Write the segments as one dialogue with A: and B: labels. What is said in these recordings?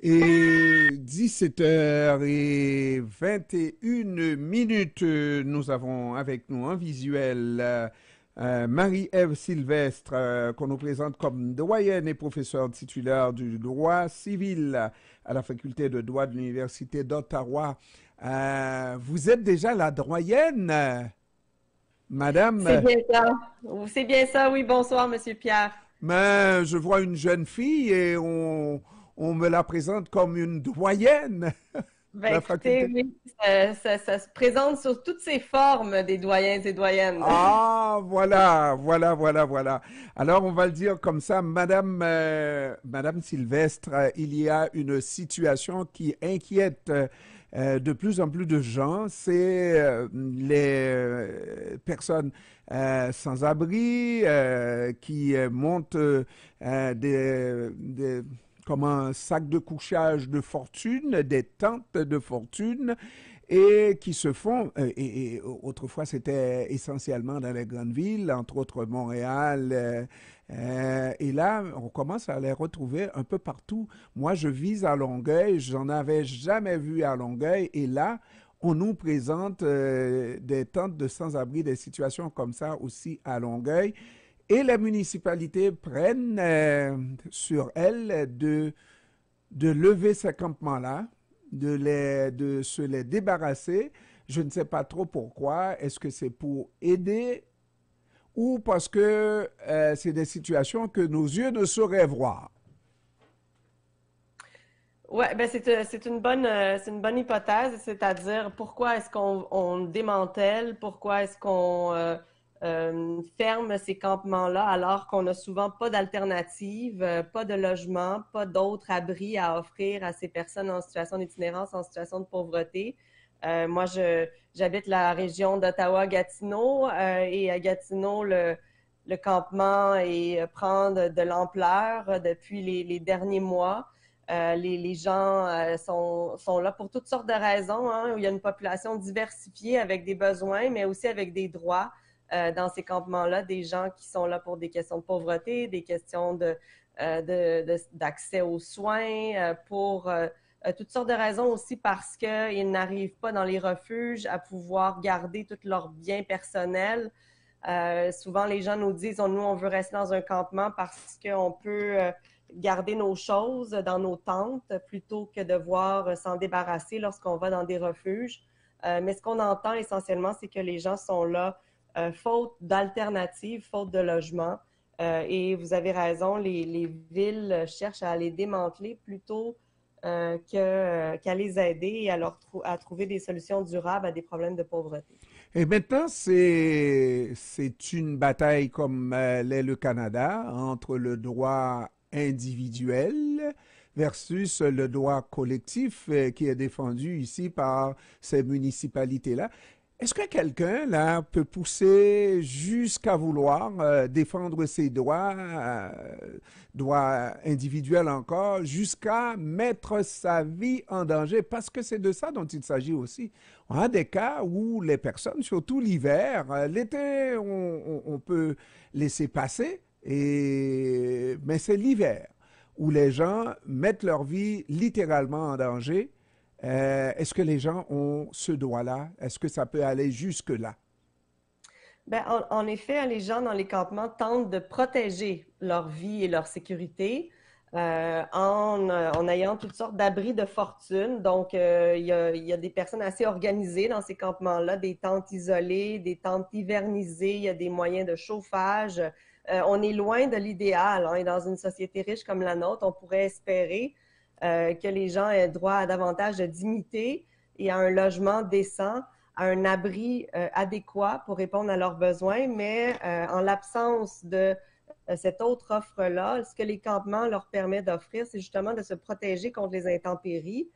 A: Et 17h21 minutes, nous avons avec nous en visuel Marie-Ève Sylvestre, qu'on nous présente comme doyenne et professeure titulaire du droit civil à la faculté de droit de l'Université d'Ottawa. Vous êtes déjà la doyenne,
B: C'est
A: madame,
B: bien ça. C'est bien ça, oui. Bonsoir, Monsieur Pierre.
A: mais je vois une jeune fille et on me la présente comme une doyenne de
B: Ben
A: la
B: écoutez,
A: faculté.
B: oui, ça se présente sous toutes ses formes des doyens et doyennes.
A: Ah, voilà, voilà, voilà, voilà. Alors, on va le dire comme ça, Madame Sylvestre, il y a une situation qui inquiète de plus en plus de gens, c'est les personnes sans abri qui montent comme un sac de couchage de fortune, des tentes de fortune, et qui se font, et autrefois c'était essentiellement dans les grandes villes, entre autres Montréal, et là on commence à les retrouver un peu partout. Moi je vise à Longueuil, j'en avais jamais vu à Longueuil, et là on nous présente des tentes de sans-abri, des situations comme ça aussi à Longueuil, et les municipalités prennent sur elles de lever ces campements-là, de se les débarrasser. Je ne sais pas trop pourquoi. Est-ce que c'est pour aider ou parce que c'est des situations que nos yeux ne sauraient voir?
B: Ouais, ben c'est une bonne hypothèse, c'est-à-dire pourquoi est-ce qu'on démantèle, pourquoi est-ce qu'on ferme ces campements-là alors qu'on n'a souvent pas d'alternative, pas de logement, pas d'autres abris à offrir à ces personnes en situation d'itinérance, en situation de pauvreté. J'habite la région d'Ottawa-Gatineau et à Gatineau, le campement prend de l'ampleur depuis les derniers mois. Les gens sont là pour toutes sortes de raisons, hein, où il y a une population diversifiée avec des besoins, mais aussi avec des droits dans ces campements-là, des gens qui sont là pour des questions de pauvreté, des questions d'accès aux soins, pour toutes sortes de raisons aussi parce qu'ils n'arrivent pas dans les refuges à pouvoir garder tous leurs biens personnels. Souvent, les gens nous disent, nous, on veut rester dans un campement parce qu'on peut garder nos choses dans nos tentes plutôt que de devoir s'en débarrasser lorsqu'on va dans des refuges. Mais ce qu'on entend essentiellement, c'est que les gens sont là faute d'alternatives, faute de logement. Et vous avez raison, les villes cherchent à les démanteler plutôt qu'à les aider et à trouver des solutions durables à des problèmes de pauvreté.
A: Et maintenant, c'est une bataille comme l'est le Canada entre le droit individuel versus le droit collectif qui est défendu ici par ces municipalités-là. Est-ce que quelqu'un là peut pousser jusqu'à vouloir défendre ses droits individuels encore, jusqu'à mettre sa vie en danger? Parce que c'est de ça dont il s'agit aussi. On a des cas où les personnes, surtout l'hiver, l'été, on peut laisser passer, mais c'est l'hiver où les gens mettent leur vie littéralement en danger. Est-ce que les gens ont ce droit-là? Est-ce que ça peut aller jusque-là?
B: Ben, en effet, les gens dans les campements tentent de protéger leur vie et leur sécurité en ayant toutes sortes d'abris de fortune. Donc, il y a des personnes assez organisées dans ces campements-là, des tentes isolées, des tentes hivernisées, il y a des moyens de chauffage. On est loin de l'idéal, hein, et dans une société riche comme la nôtre, on pourrait espérer que les gens aient droit à davantage de dignité et à un logement décent, à un abri adéquat pour répondre à leurs besoins, mais en l'absence de cette autre offre-là, ce que les campements leur permettent d'offrir, c'est justement de se protéger contre les intempéries.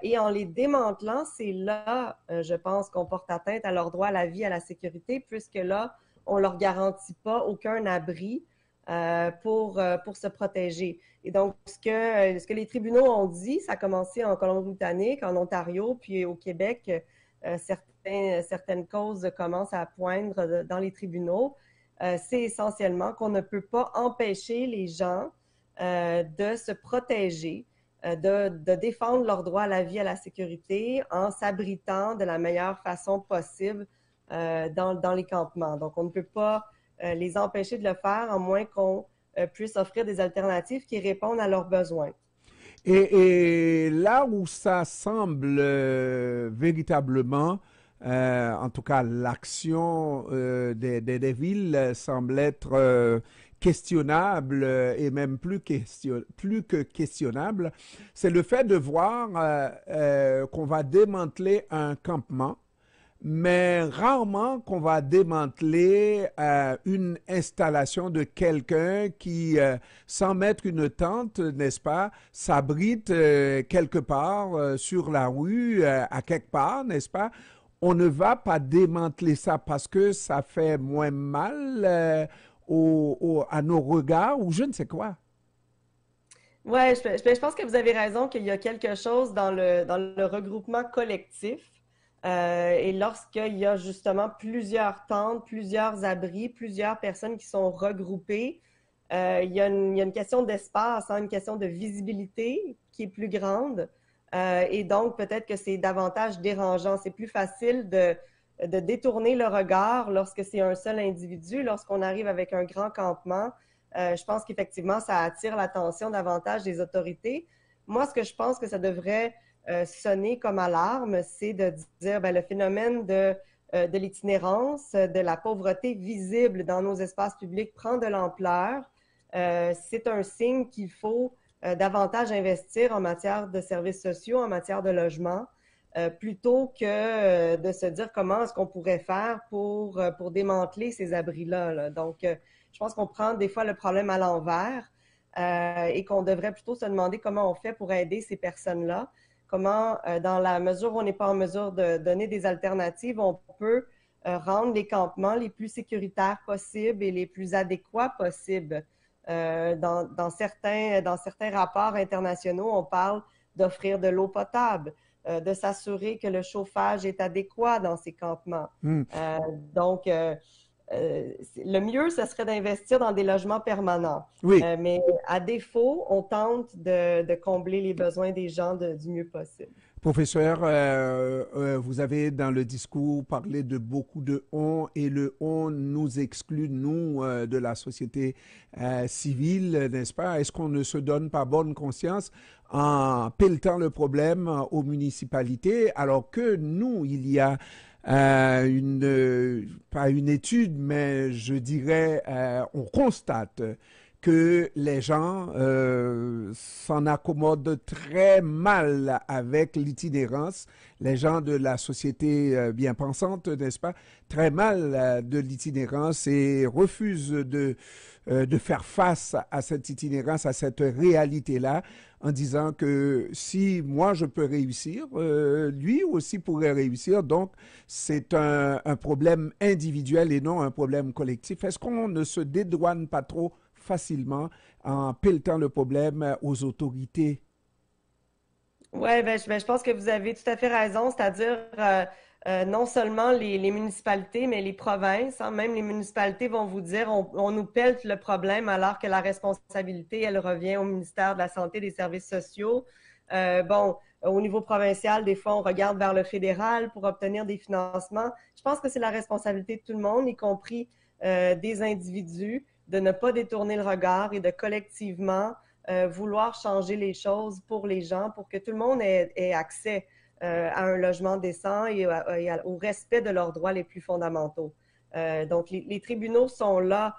B: Et en les démantelant, c'est là, je pense, qu'on porte atteinte à leur droit à la vie, à la sécurité, puisque là, on ne leur garantit pas aucun abri pour se protéger. Et donc, ce que les tribunaux ont dit, ça a commencé en Colombie-Britannique, en Ontario, puis au Québec, certaines causes commencent à poindre dans les tribunaux. C'est essentiellement qu'on ne peut pas empêcher les gens de se protéger de défendre leur droit à la vie, à la sécurité, en s'abritant de la meilleure façon possible dans les campements. Donc, on ne peut pas les empêcher de le faire, à moins qu'on puisse offrir des alternatives qui répondent à leurs besoins.
A: Et là où ça semble véritablement, en tout cas l'action des villes semble être questionnable et même plus que questionnable, c'est le fait de voir qu'on va démanteler un campement, mais rarement qu'on va démanteler une installation de quelqu'un qui, sans mettre une tente, n'est-ce pas, s'abrite quelque part sur la rue, à quelque part, n'est-ce pas? On ne va pas démanteler ça parce que ça fait moins mal à nos regards ou je ne sais quoi.
B: Oui, je pense que vous avez raison qu'il y a quelque chose dans le regroupement collectif. Et lorsqu'il y a justement plusieurs tentes, plusieurs abris, plusieurs personnes qui sont regroupées, il y a une question d'espace, hein, une question de visibilité qui est plus grande. Et donc, peut-être que c'est davantage dérangeant. C'est plus facile de détourner le regard lorsque c'est un seul individu. Lorsqu'on arrive avec un grand campement, je pense qu'effectivement, ça attire l'attention davantage des autorités. Moi, ce que je pense que ça devrait sonner comme alarme, c'est de dire ben, le phénomène de l'itinérance, de la pauvreté visible dans nos espaces publics prend de l'ampleur. C'est un signe qu'il faut davantage investir en matière de services sociaux, en matière de logement, plutôt que de se dire comment est-ce qu'on pourrait faire pour démanteler ces abris-là. Là. Donc, je pense qu'on prend des fois le problème à l'envers et qu'on devrait plutôt se demander comment on fait pour aider ces personnes-là. Comment, dans la mesure où on n'est pas en mesure de donner des alternatives, on peut rendre les campements les plus sécuritaires possibles et les plus adéquats possibles. Dans certains rapports internationaux, on parle d'offrir de l'eau potable, de s'assurer que le chauffage est adéquat dans ces campements.
A: Hmm.
B: Donc, le mieux, ce serait d'investir dans des logements permanents.
A: Oui.
B: Mais à défaut, on tente de combler les besoins des gens du mieux possible.
A: Professeur, vous avez dans le discours parlé de beaucoup de on et le on nous exclut, nous, de la société civile, n'est-ce pas? Est-ce qu'on ne se donne pas bonne conscience en pelletant le problème aux municipalités alors que nous, il y a pas une étude, mais je dirais, on constate que les gens s'en accommodent très mal avec l'itinérance, les gens de la société bien pensante, n'est-ce pas, très mal de l'itinérance et refusent de faire face à cette itinérance, à cette réalité-là, en disant que si moi je peux réussir, lui aussi pourrait réussir. Donc, c'est un problème individuel et non un problème collectif. Est-ce qu'on ne se dédouane pas trop facilement en pelletant le problème aux autorités?
B: Oui, je pense que vous avez tout à fait raison, c'est-à-dire non seulement les municipalités, mais les provinces, hein, même les municipalités vont vous dire on nous pelle le problème alors que la responsabilité, elle revient au ministère de la Santé et des Services sociaux. Au niveau provincial, des fois, on regarde vers le fédéral pour obtenir des financements. Je pense que c'est la responsabilité de tout le monde, y compris des individus, de ne pas détourner le regard et de collectivement vouloir changer les choses pour les gens, pour que tout le monde ait accès à un logement décent et au respect de leurs droits les plus fondamentaux. Donc, les tribunaux sont là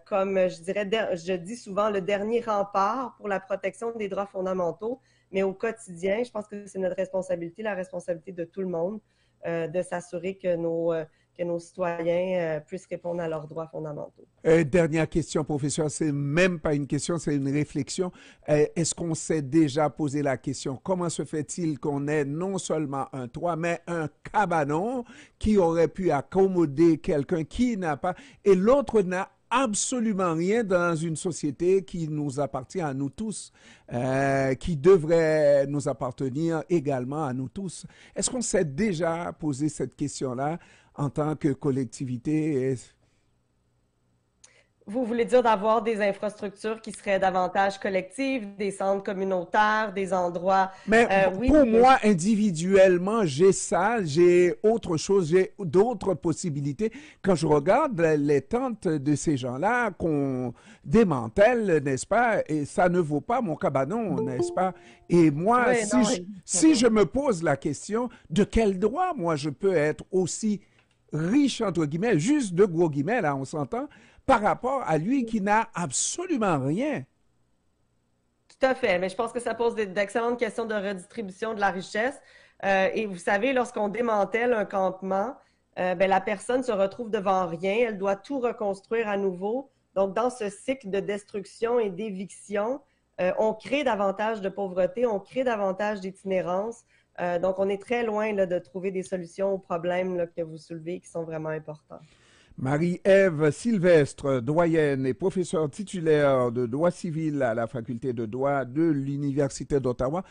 B: comme, je dirais, je dis souvent, le dernier rempart pour la protection des droits fondamentaux, mais au quotidien, je pense que c'est notre responsabilité, la responsabilité de tout le monde, de s'assurer que nos citoyens puissent répondre à leurs droits fondamentaux.
A: Dernière question, professeur, c'est même pas une question, c'est une réflexion. Est-ce qu'on s'est déjà posé la question, comment se fait-il qu'on ait non seulement un toit, mais un cabanon qui aurait pu accommoder quelqu'un qui n'a pas, et l'autre n'a absolument rien dans une société qui nous appartient à nous tous, qui devrait nous appartenir également à nous tous. Est-ce qu'on s'est déjà posé cette question-là en tant que collectivité?
B: Vous voulez dire d'avoir des infrastructures qui seraient davantage collectives, des centres communautaires, des endroits.
A: Mais
B: Oui,
A: pour moi, individuellement, j'ai ça, j'ai autre chose, j'ai d'autres possibilités. Quand je regarde les tentes de ces gens-là qu'on démantèle, n'est-ce pas, et ça ne vaut pas mon cabanon, n'est-ce pas? Et moi,
B: oui, non,
A: si
B: exactement.
A: je me pose la question, de quel droit, moi, je peux être aussi riche, entre guillemets, juste de gros guillemets, là, on s'entend, par rapport à lui qui n'a absolument rien.
B: Tout à fait, mais je pense que ça pose d'excellentes questions de redistribution de la richesse. Et vous savez, lorsqu'on démantèle un campement, ben, la personne se retrouve devant rien, elle doit tout reconstruire à nouveau. Donc, dans ce cycle de destruction et d'éviction, on crée davantage de pauvreté, on crée davantage d'itinérance. Donc, on est très loin là, de trouver des solutions aux problèmes là, que vous soulevez qui sont vraiment importants.
A: Marie-Ève Sylvestre, doyenne et professeure titulaire de droit civil à la faculté de droit de l'Université d'Ottawa.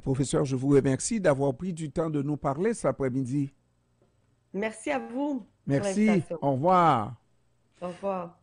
A: Professeur, je vous remercie d'avoir pris du temps de nous parler cet après-midi.
B: Merci à vous pour
A: Merci,
B: l'invitation.
A: au revoir.
B: Au revoir.